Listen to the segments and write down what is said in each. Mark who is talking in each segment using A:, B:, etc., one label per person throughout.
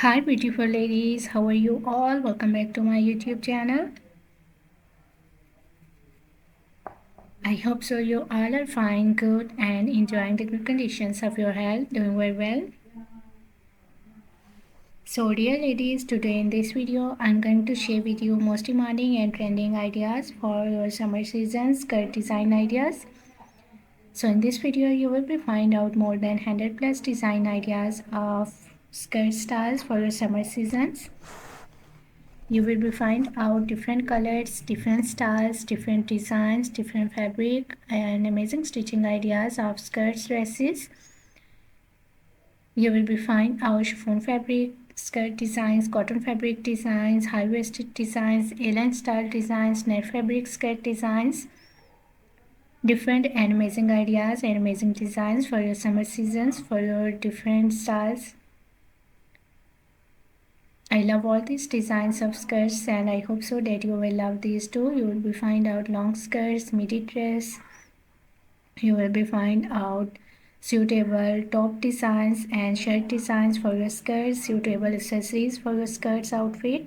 A: Hi beautiful ladies, how are you all? Welcome back to my YouTube channel. I hope so you all are fine, good and enjoying the good conditions of your health, doing very well. So dear ladies, today in this video I'm going to share with you most demanding and trending ideas for your summer season skirt design ideas. So in this video you will be find out more than 100 plus design ideas of skirt styles for your summer seasons. You will be find out different colors, different styles, different designs, different fabric and amazing stitching ideas of skirts, dresses. You will be find out chiffon fabric skirt designs, cotton fabric designs, high-waisted designs, A-line style designs, net fabric skirt designs, different and amazing ideas and amazing designs for your summer seasons, for your different styles. I love all these designs of skirts and I hope so that you will love these too. You will be find out long skirts, midi dress. You will be find out suitable top designs and shirt designs for your skirts, suitable accessories for your skirts outfit.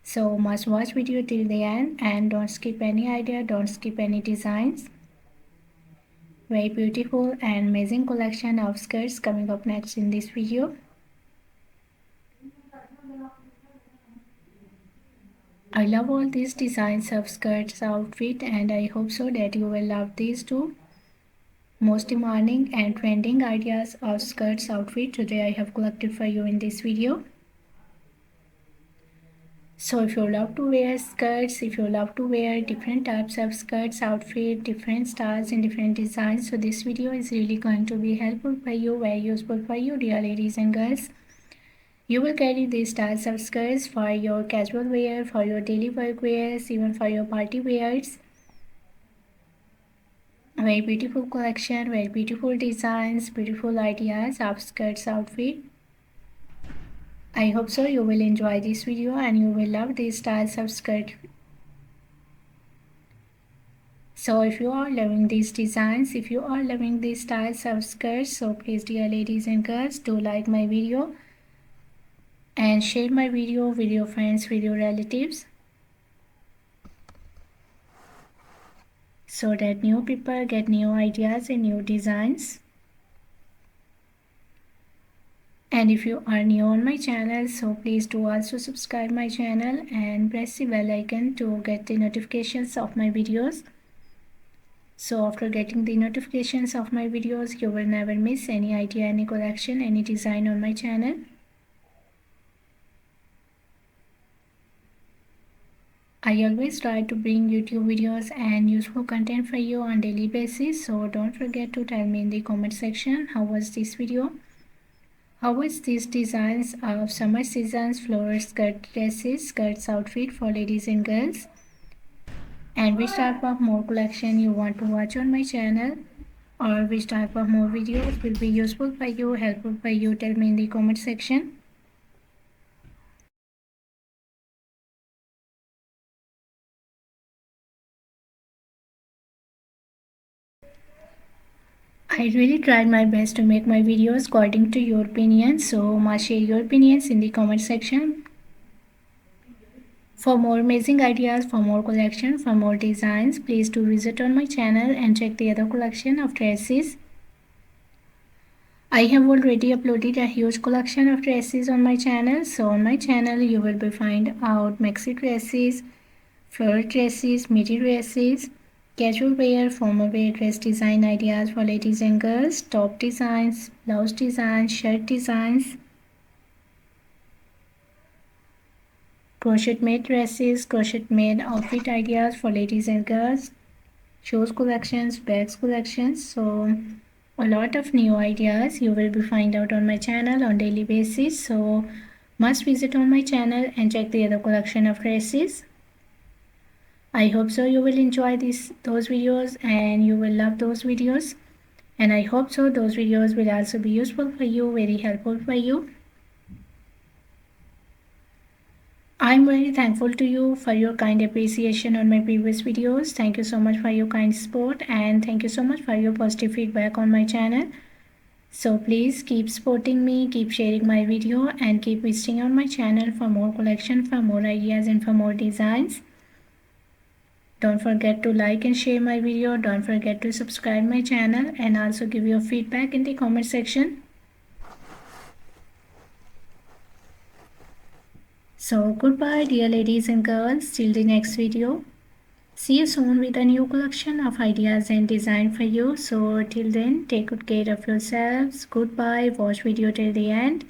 A: So must watch video till the end and don't skip any idea, don't skip any designs. Very beautiful and amazing collection of skirts coming up next in this video. I love all these designs of skirts outfit and I hope so that you will love these too. Most demanding and trending ideas of skirts outfit today I have collected for you in this video. So if you love to wear skirts, if you love to wear different types of skirts outfit, different styles and different designs, so this video is really going to be helpful for you, very useful for you dear ladies and girls. You will carry these styles of skirts for your casual wear, for your daily work wears, even for your party wears. Very beautiful collection, very beautiful designs, beautiful ideas of skirts outfit. I hope so you will enjoy this video and you will love these styles of skirt. So if you are loving these designs, if you are loving these styles of skirts, so please dear ladies and girls, do like my video and share my video with your friends, with your relatives, so that new people get new ideas and new designs. And if you are new on my channel, so please do also subscribe my channel and press the bell icon to get the notifications of my videos. So after getting the notifications of my videos, you will never miss any idea, any collection, any design on my channel. I always try to bring YouTube videos and useful content for you on daily basis. So don't forget to tell me in the comment section how was this video. How was these designs of summer season's floral skirt dresses, skirts outfit for ladies and girls? And which type of more collection you want to watch on my channel, or which type of more videos will be useful for you, helpful for you, tell me in the comment section. I really tried my best to make my videos according to your opinions, so must share your opinions in the comment section. For more amazing ideas, for more collection, for more designs, please do visit on my channel and check the other collection of dresses. I have already uploaded a huge collection of dresses on my channel. So on my channel you will be find out maxi dresses, floral dresses, midi dresses, casual wear, formal wear dress design ideas for ladies and girls, top designs, blouse designs, shirt designs, crochet made dresses, crochet made outfit ideas for ladies and girls, shoes collections, bags collections. So a lot of new ideas you will be find out on my channel on daily basis. So must visit on my channel and check the other collection of dresses. I hope so you will enjoy those videos and you will love those videos, and I hope so those videos will also be useful for you, very helpful for you. I'm very thankful to you for your kind appreciation on my previous videos. Thank you so much for your kind support and thank you so much for your positive feedback on my channel. So please keep supporting me, keep sharing my video, and keep visiting on my channel for more collection, for more ideas, and for more designs. Don't forget to like and share my video. Don't forget to subscribe my channel and also give your feedback in the comment section. So goodbye dear ladies and girls, till the next video. See you soon with a new collection of ideas and design for you. So till then, take good care of yourselves. Goodbye. Watch video till the end.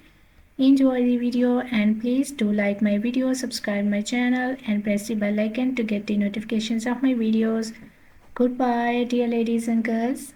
A: Enjoy the video and please do like my video, subscribe my channel and press the bell icon to get the notifications of my videos. Goodbye dear ladies and girls.